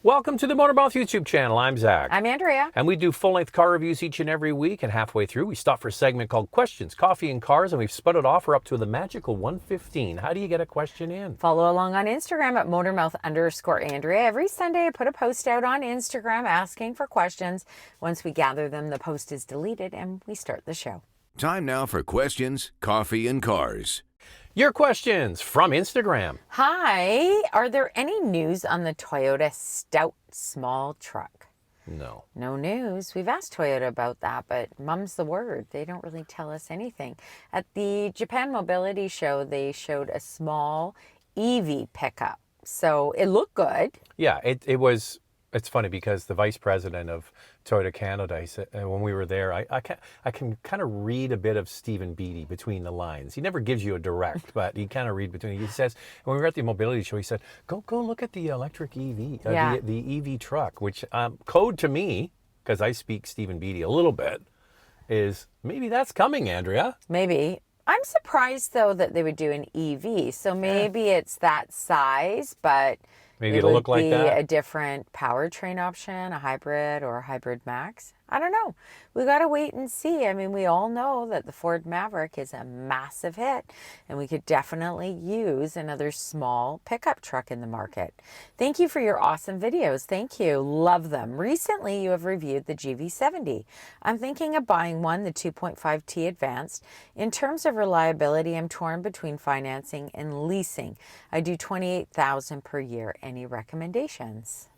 Welcome to the Motormouth YouTube channel. I'm Zach. I'm Andrea. And we do full-length car reviews each and every week, and halfway through we stop for a segment called Questions, Coffee, and Cars, and we've split it off. We're up to the magical 115. How do you get a question in? Follow along on Instagram at Motormouth_Andrea. Every Sunday I put a post out on Instagram asking for questions. Once we gather them, the post is deleted and we start the show. Time now for Questions, Coffee, and Cars. Your questions from Instagram. Hi, are there any news on the Toyota Stout small truck? No. No news. We've asked Toyota about that, but mum's the word. They don't really tell us anything. At the Japan Mobility Show, they showed a small EV pickup. So it looked good. Yeah, it's funny because the vice president of Toyota Canada, he said, when we were there, I can kind of read a bit of Stephen Beatty between the lines. He never gives you a direct, but he kind of read between. He says, when we were at the mobility show, he said, go look at the electric EV, the EV truck, which code to me, because I speak Stephen Beatty a little bit, is maybe that's coming, Andrea. Maybe. I'm surprised, though, that they would do an EV. So maybe it's that size, but maybe it'll look like that. It would be a different powertrain option, a hybrid or a hybrid max. I don't know. We got to wait and see. I mean, we all know that the Ford Maverick is a massive hit, and we could definitely use another small pickup truck in the market. Thank you for your awesome videos. Thank you. Love them. Recently, you have reviewed the GV70. I'm thinking of buying one, the 2.5T Advanced. In terms of reliability, I'm torn between financing and leasing. I do $28,000 per year. Any recommendations?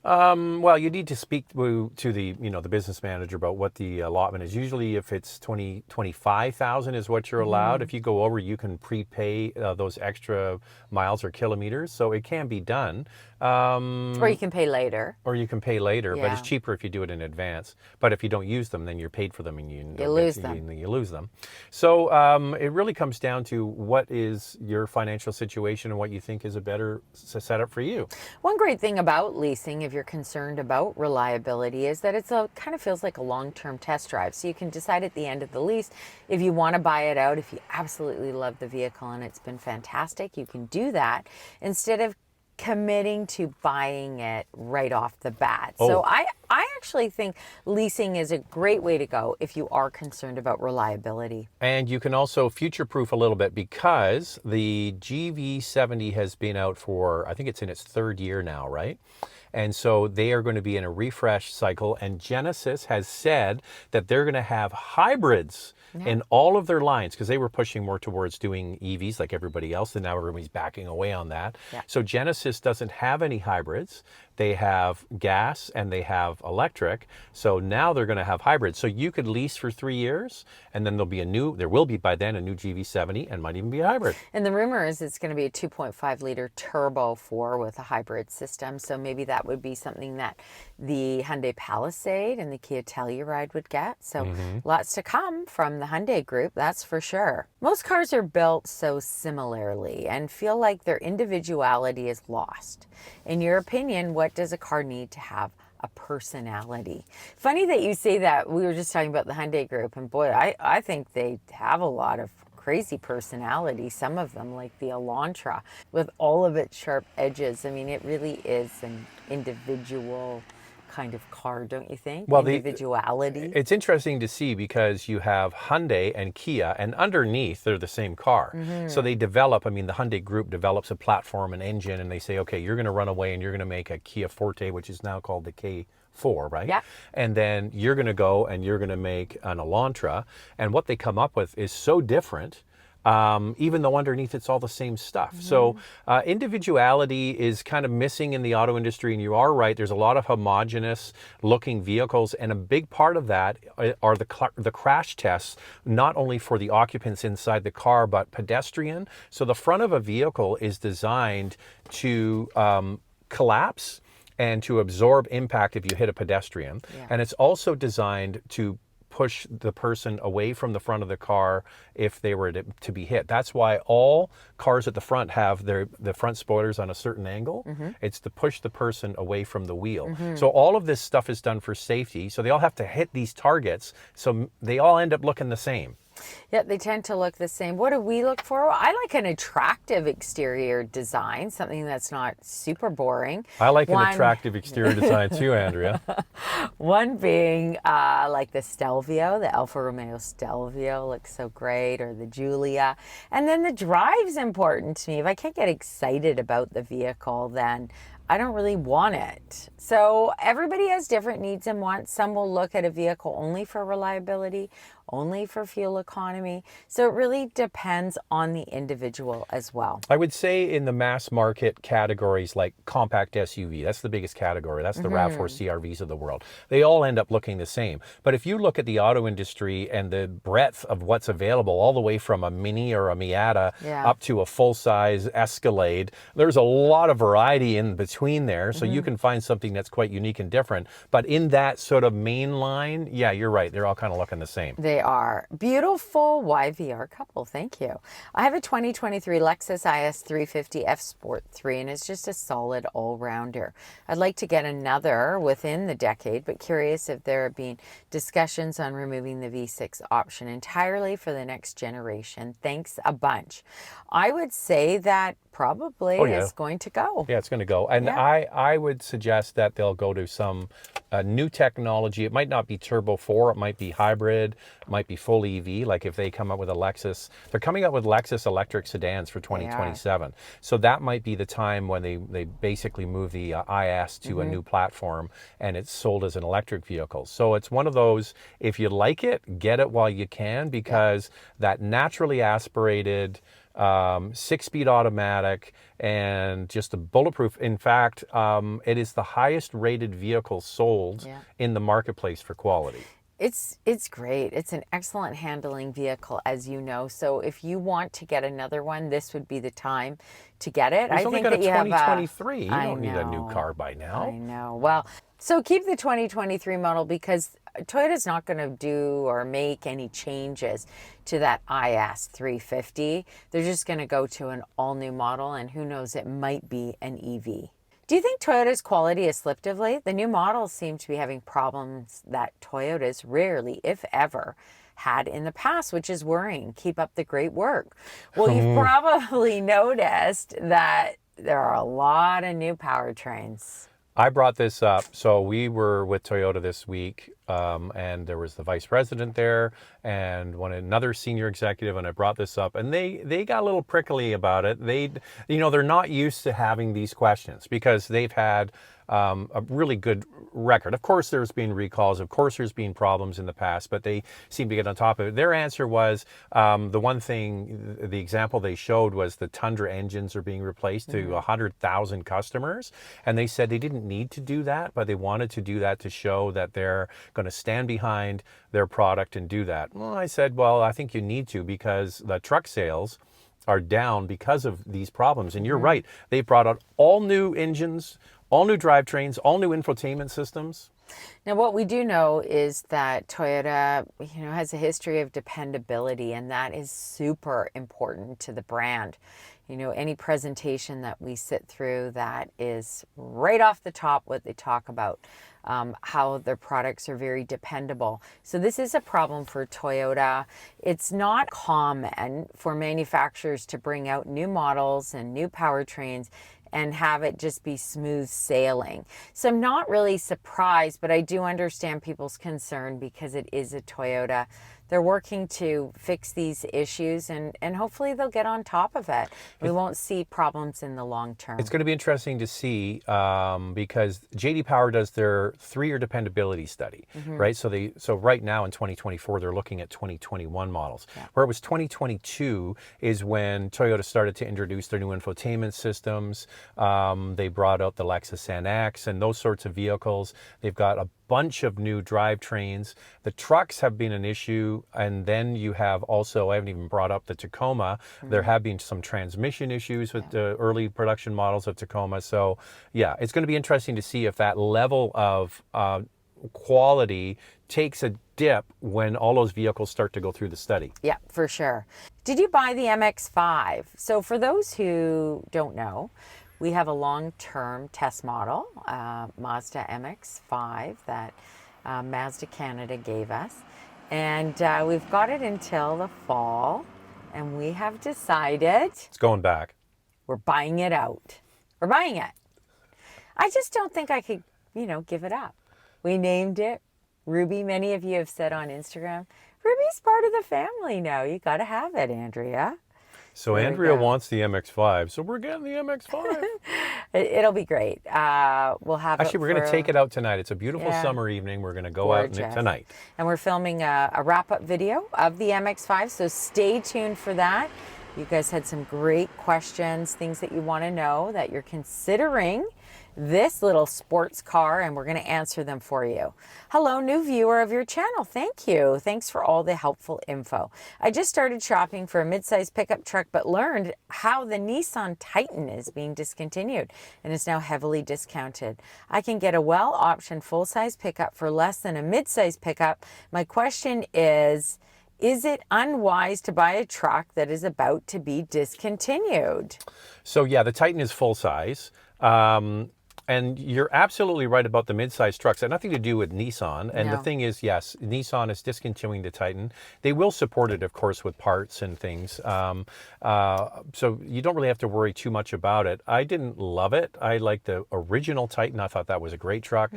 Well, you need to speak to the the business manager about what the allotment is. Usually, if it's 25,000 is what you're allowed. If you go over, you can prepay those extra miles or kilometers, so it can be done. Or you can pay later. Or you can pay later, Yeah. but it's cheaper if you do it in advance. But if you don't use them, then you're paid for them and you lose them. You lose them. So it really comes down to what is your financial situation and what you think is a better setup for you. One great thing about leasing, if you're concerned about reliability, is that kind of feels like a long-term test drive. So you can decide at the end of the lease if you want to buy it out. If you absolutely love the vehicle and it's been fantastic, you can do that instead of committing to buying it right off the bat. So I actually think leasing is a great way to go if you are concerned about reliability. And you can also future-proof a little bit because the GV70 has been out for, I think it's in its third year now, right? And so they are going to be in a refresh cycle, and Genesis has said that they're going to have hybrids in all of their lines because they were pushing more towards doing EVs like everybody else, and now everybody's backing away on that. Yeah. So Genesis doesn't have any hybrids. They have gas and they have electric. So now they're going to have hybrids. So you could lease for 3 years, and then there will be by then a new GV70 and might even be a hybrid. And the rumor is it's going to be a 2.5 liter turbo 4 with a hybrid system. So maybe that would be something that the Hyundai Palisade and the Kia Telluride would get. So lots to come from the Hyundai group, that's for sure. Most cars are built so similarly and feel like their individuality is lost. In your opinion, what does a car need to have a personality? Funny that you say that. We were just talking about the Hyundai group, and boy, I think they have a lot of crazy personality. Some of them, like the Elantra, with all of its sharp edges. I mean, it really is an individual kind of car, don't you think? Well, individuality. It's interesting to see because you have Hyundai and Kia, and underneath they're the same car. So they develop, the Hyundai group develops a platform, an engine, and they say, okay, you're going to run away and you're going to make a Kia Forte, which is now called the K4, right? Yeah. And then you're going to go and you're going to make an Elantra, and what they come up with is so different. Even though underneath it's all the same stuff. So individuality is kind of missing in the auto industry, and you are right, there's a lot of homogenous looking vehicles, and a big part of that are the crash tests, not only for the occupants inside the car, but pedestrian. So the front of a vehicle is designed to collapse and to absorb impact if you hit a pedestrian. Yeah. And it's also designed to push the person away from the front of the car if they were to be hit. That's why all cars at the front have the front spoilers on a certain angle. It's to push the person away from the wheel. So all of this stuff is done for safety. So they all have to hit these targets. So they all end up looking the same. Yeah, they tend to look the same. What do we look for? Well, I like an attractive exterior design, something that's not super boring. I like an attractive exterior design too, Andrea. One being like the Stelvio, the Alfa Romeo Stelvio looks so great, or the Giulia. And then the drive's important to me. If I can't get excited about the vehicle, then I don't really want it. So everybody has different needs and wants. Some will look at a vehicle only for reliability, only for fuel economy. So it really depends on the individual as well. I would say in the mass market categories like compact SUV, that's the biggest category. That's the RAV4 CRVs of the world. They all end up looking the same. But if you look at the auto industry and the breadth of what's available, all the way from a Mini or a Miata up to a full-size Escalade, there's a lot of variety in between there. So you can find something that's quite unique and different. But in that sort of main line, yeah, you're right. They're all kind of looking the same. They are. Beautiful YVR couple. Thank you. I have a 2023 Lexus IS350 F Sport 3, and it's just a solid all-rounder. I'd like to get another within the decade, but curious if there have been discussions on removing the V6 option entirely for the next generation. Thanks a bunch. I would say that probably is going to go. Yeah, it's going to go. And I would suggest that they'll go to some new technology. It might not be Turbo 4. It might be hybrid. It might be full EV. Like if they come up with a Lexus. They're coming up with Lexus electric sedans for 2027. So that might be the time when they basically move the IS to a new platform and it's sold as an electric vehicle. So it's one of those, if you like it, get it while you can, because that naturally aspirated 6-speed automatic and just a bulletproof. In fact, it is the highest rated vehicle sold in the marketplace for quality. It's great. It's an excellent handling vehicle, as you know. So if you want to get another one, this would be the time to get it. I think that you have 2023. You don't need a new car by now. I know. Well, so keep the 2023 model, because Toyota's not going to do or make any changes to that IS350. They're just going to go to an all-new model, and who knows, it might be an EV. Do you think Toyota's quality has slipped of late? The new models seem to be having problems that Toyota's rarely, if ever, had in the past, which is worrying. Keep up the great work. Well, you've probably noticed that there are a lot of new powertrains. I brought this up. So we were with Toyota this week, and there was the vice president there and another senior executive, and I brought this up, and they got a little prickly about it. They're not used to having these questions because they've had a really good record. Of course, there's been recalls. Of course, there's been problems in the past, but they seem to get on top of it. Their answer was the example they showed was the Tundra engines are being replaced to 100,000 customers. And they said they didn't need to do that, but they wanted to do that to show that they're going to stand behind their product and do that. Well, I said, well, I think you need to, because the truck sales are down because of these problems. And you're right. They've brought out all new engines, all new drivetrains, all new infotainment systems. Now, what we do know is that Toyota, has a history of dependability, and that is super important to the brand. Any presentation that we sit through, that is right off the top what they talk about, how their products are very dependable. So this is a problem for Toyota. It's not common for manufacturers to bring out new models and new powertrains and have it just be smooth sailing. So I'm not really surprised, but I do understand people's concern because it is a Toyota. They're working to fix these issues, and hopefully they'll get on top of it. We won't see problems in the long term. It's going to be interesting to see because J.D. Power does their 3-year dependability study, right? So right now in 2024, they're looking at 2021 models. Yeah. Where it was 2022 is when Toyota started to introduce their new infotainment systems. They brought out the Lexus NX and those sorts of vehicles. They've got a bunch of new drivetrains. The trucks have been an issue, and then you have also, I haven't even brought up the Tacoma. There have been some transmission issues with the early production models of Tacoma. So yeah, it's going to be interesting to see if that level of quality takes a dip when all those vehicles start to go through the study. Yeah, for sure. Did you buy the MX-5? So for those who don't know, we have a long-term test model, Mazda MX-5, that Mazda Canada gave us. And we've got it until the fall, and we have decided It's going back. we're buying it out. We're buying it. I just don't think I could, give it up. We named it Ruby. Many of you have said on Instagram, Ruby's part of the family now. You got to have it, Andrea. So There we Andrea go. wants the MX-5, so we're getting the MX-5. It'll be great. We'll have Actually, it we're going to for- take it out tonight. It's a beautiful Yeah. summer evening. We're going to go out in it Gorgeous. tonight. And we're filming a wrap-up video of the MX-5, so stay tuned for that. You guys had some great questions, things that you want to know, that you're considering this little sports car, and we're going to answer them for you. Hello, new viewer of your channel. Thank you. Thanks for all the helpful info. I just started shopping for a mid-size pickup truck, but learned how the Nissan Titan is being discontinued and is now heavily discounted. I can get a well-optioned full-size pickup for less than a mid-size pickup. My question is it unwise to buy a truck that is about to be discontinued? So yeah, the Titan is full size. And you're absolutely right about the mid-size trucks. It had nothing to do with Nissan. And the No. thing is, yes, Nissan is discontinuing the Titan. They will support it, of course, with parts and things. So you don't really have to worry too much about it. I didn't love it. I liked the original Titan. I thought that was a great truck.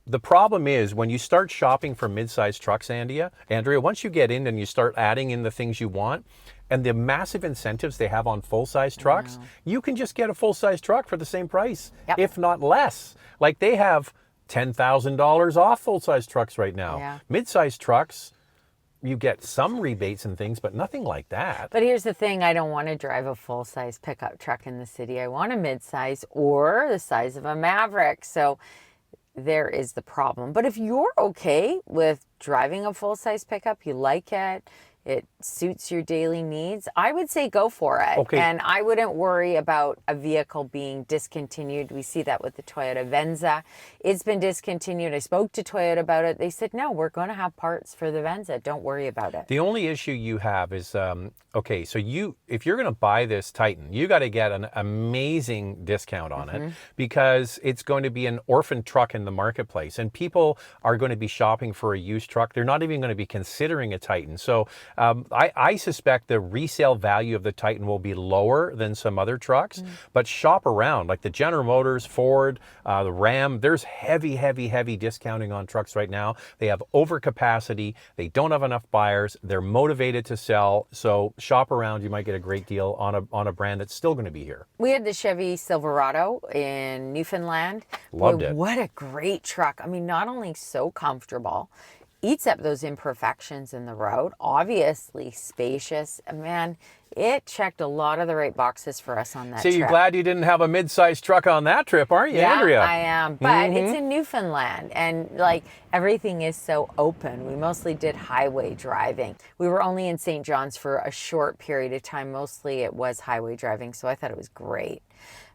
The problem is when you start shopping for mid-size trucks, Andrea, once you get in and you start adding in the things you want, and the massive incentives they have on full-size trucks, you can just get a full-size truck for the same price, Yep. if not less. Like they have $10,000 off full-size trucks right now. Yeah. Mid-size trucks, you get some rebates and things, but nothing like that. But here's the thing, I don't want to drive a full-size pickup truck in the city. I want a mid-size or the size of a Maverick. So there is the problem. But if you're okay with driving a full-size pickup, you like it, it suits your daily needs, I would say go for it. Okay. And I wouldn't worry about a vehicle being discontinued. We see that with the Toyota Venza. It's been discontinued. I spoke to Toyota about it. They said, no, we're going to have parts for the Venza. Don't worry about it. The only issue you have is, okay, so if you're going to buy this Titan, you got to get an amazing discount on it because it's going to be an orphan truck in the marketplace, and people are going to be shopping for a used truck. They're not even going to be considering a Titan. So I suspect the resale value of the Titan will be lower than some other trucks, but shop around, like the General Motors, Ford, the Ram. There's heavy discounting on trucks right now. They have overcapacity. They don't have enough buyers. They're motivated to sell. So shop around. You might get a great deal on a brand that's still going to be here. We had the Chevy Silverado in Newfoundland. Loved Boy, it. What a great truck. I mean, not only so comfortable, eats up those imperfections in the road, obviously spacious. Man, it checked a lot of the right boxes for us on that So trip. you're glad you didn't have a mid-sized truck on that trip, aren't you, Yeah, Andrea? I am. But it's in Newfoundland, and like everything is so open. We mostly did highway driving. We were only in St. John's for a short period of time. Mostly it was highway driving, so I thought it was great.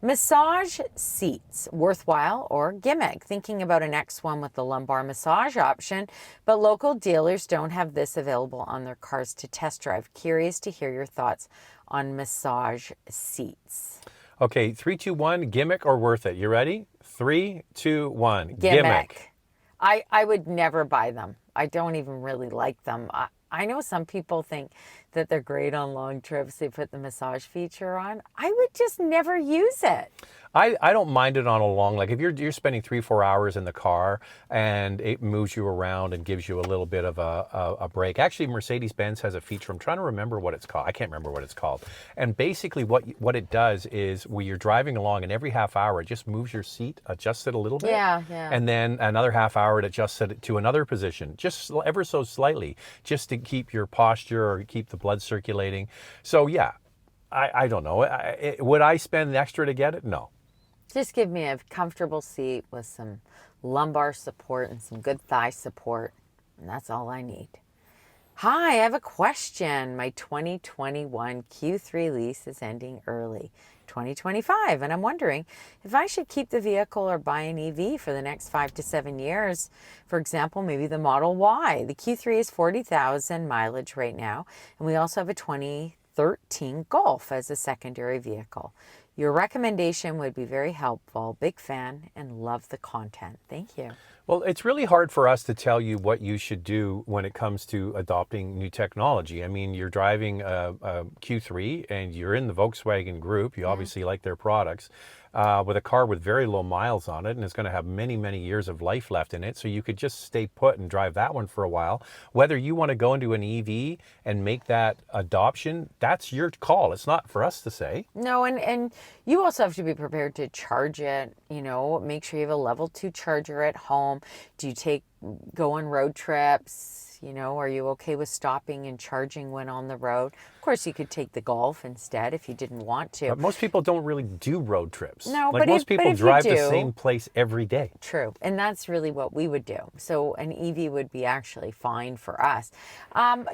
Massage seats, worthwhile or gimmick? Thinking about an X1 with the lumbar massage option, but local dealers don't have this available on their cars to test drive. Curious to hear your thoughts on massage seats. Okay, 3, 2, 1, gimmick or worth it? You ready? 3, 2, 1, Gimmick. I would never buy them. I don't even really like them. I know some people think that they're great on long trips. They put the massage feature on. I would just never use it. I don't mind it on a long, like if you're spending 3-4 hours in the car and it moves you around and gives you a little bit of a break. Actually, Mercedes-Benz has a feature. I'm trying to remember what it's called. I can't remember what it's called. And basically what it does is when you're driving along and every half hour, it just moves your seat, adjusts it a little bit. Yeah. And then another half hour, it adjusts it to another position, just ever so slightly, just to keep your posture or keep the blood circulating. So yeah, I don't know. Would I spend extra to get it? No. Just give me a comfortable seat with some lumbar support and some good thigh support. And that's all I need. Hi, I have a question. My 2021 Q3 lease is ending early, 2025, and I'm wondering if I should keep the vehicle or buy an EV for the next 5 to 7 years. For example, maybe the Model Y. The Q3 is 40,000 mileage right now, and we also have a 2013 Golf as a secondary vehicle. Your recommendation would be very helpful. Big fan and love the content. Thank you. Well, it's really hard for us to tell you what you should do when it comes to adopting new technology. I mean, you're driving a Q3 and you're in the Volkswagen group. You obviously like their products. With a car with very low miles on it, and it's going to have many, many years of life left in it. So you could just stay put and drive that one for a while. Whether you want to go into an EV and make that adoption, that's your call. It's not for us to say. No, and you also have to be prepared to charge it, you know, make sure you have a level 2 charger at home. Do you go on road trips? You know, are you okay with stopping and charging when on the road? Of course, you could take the Golf instead if you didn't want to. But most people don't really do road trips. No, like but most people if drive you the do, same place every day. True, and that's really what we would do. So an EV would be actually fine for us.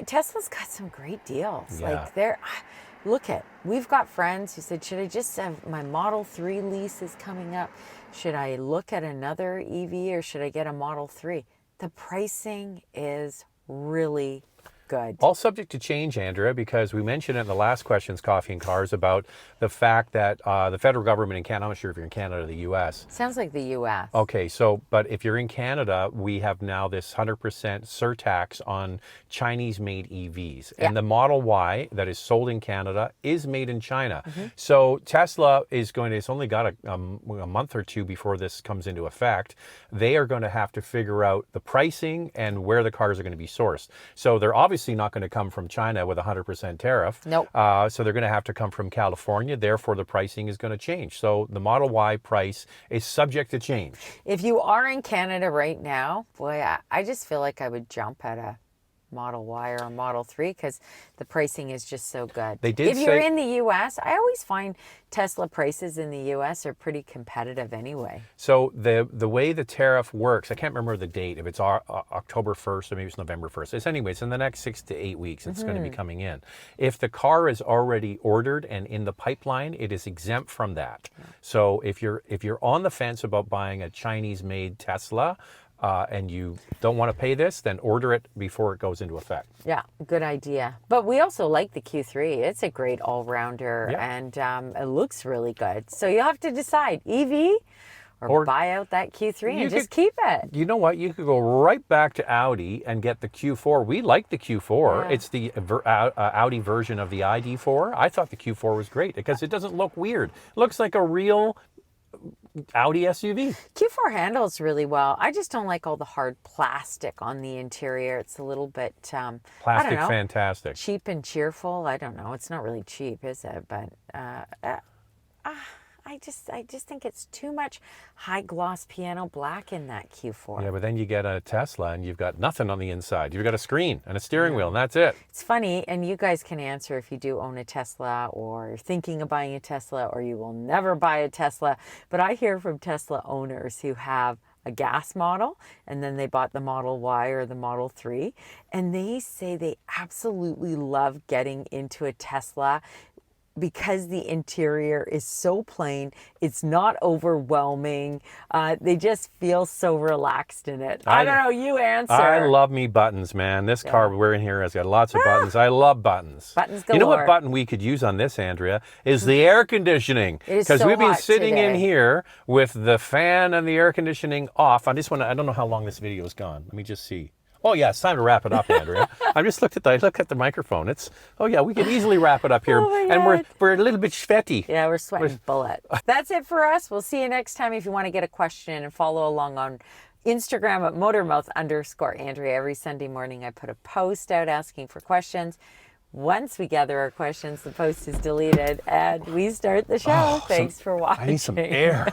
Tesla's got some great deals. Yeah. Like we've got friends who said, should I just have my Model 3 lease is coming up? Should I look at another EV or should I get a Model 3? The pricing is really good. All subject to change, Andrea, because we mentioned in the last questions, Coffee and Cars, about the fact that the federal government in Canada, I'm not sure if you're in Canada or the U.S. Sounds like the U.S. Okay, but if you're in Canada, we have now this 100% surtax on Chinese-made EVs. Yeah. And the Model Y that is sold in Canada is made in China. So Tesla it's only got a month or two before this comes into effect. They are going to have to figure out the pricing and where the cars are going to be sourced. So they're obviously not going to come from China with a 100% tariff. Nope. So they're going to have to come from California. Therefore, the pricing is going to change. So the Model Y price is subject to change. If you are in Canada right now, boy, I just feel like I would jump at a Model Y or a Model 3 because the pricing is just so good. If you're in the U.S., I always find Tesla prices in the U.S. are pretty competitive anyway. So the way the tariff works, I can't remember the date, if it's October 1st or maybe it's November 1st. It's in the next 6 to 8 weeks it's going to be coming in. If the car is already ordered and in the pipeline, it is exempt from that. Yeah. So if you're on the fence about buying a Chinese-made Tesla, and you don't want to pay this, then order it before it goes into effect. Yeah, good idea. But we also like the Q3. It's a great all-rounder, and it looks really good. So you'll have to decide, EV or buy out that Q3 and just keep it. You know what? You could go right back to Audi and get the Q4. We like the Q4. Yeah. It's the Audi version of the ID4. I thought the Q4 was great because it doesn't look weird. It looks like a real Audi SUV. Q4 handles really well. I just don't like all the hard plastic on the interior. It's a little bit plastic fantastic. Cheap and cheerful. I don't know. It's not really cheap, is it? But I just think it's too much high gloss piano black in that Q4. Yeah, but then you get a Tesla and you've got nothing on the inside. You've got a screen and a steering wheel and that's it. It's funny, and you guys can answer if you do own a Tesla or you're thinking of buying a Tesla or you will never buy a Tesla. But I hear from Tesla owners who have a gas model and then they bought the Model Y or the Model 3 and they say they absolutely love getting into a Tesla because the interior is so plain, it's not overwhelming. They just feel so relaxed in it. I don't know, you answer. I love me buttons, man. This car we're in here has got lots of buttons. I love buttons. Buttons galore. You know what button we could use on this, Andrea, is the air conditioning. Because we've been sitting in here with the fan and the air conditioning off. I don't know how long this video has gone. Let me just see. Oh yeah, it's time to wrap it up, Andrea. I just looked at the microphone. We could easily wrap it up here, and we're a little bit sweaty. Yeah, we're sweating bullets. That's it for us. We'll see you next time. If you want to get a question and follow along on Instagram at motormouth_Andrea. Every Sunday morning, I put a post out asking for questions. Once we gather our questions, the post is deleted, and we start the show. Thanks for watching. I need some air.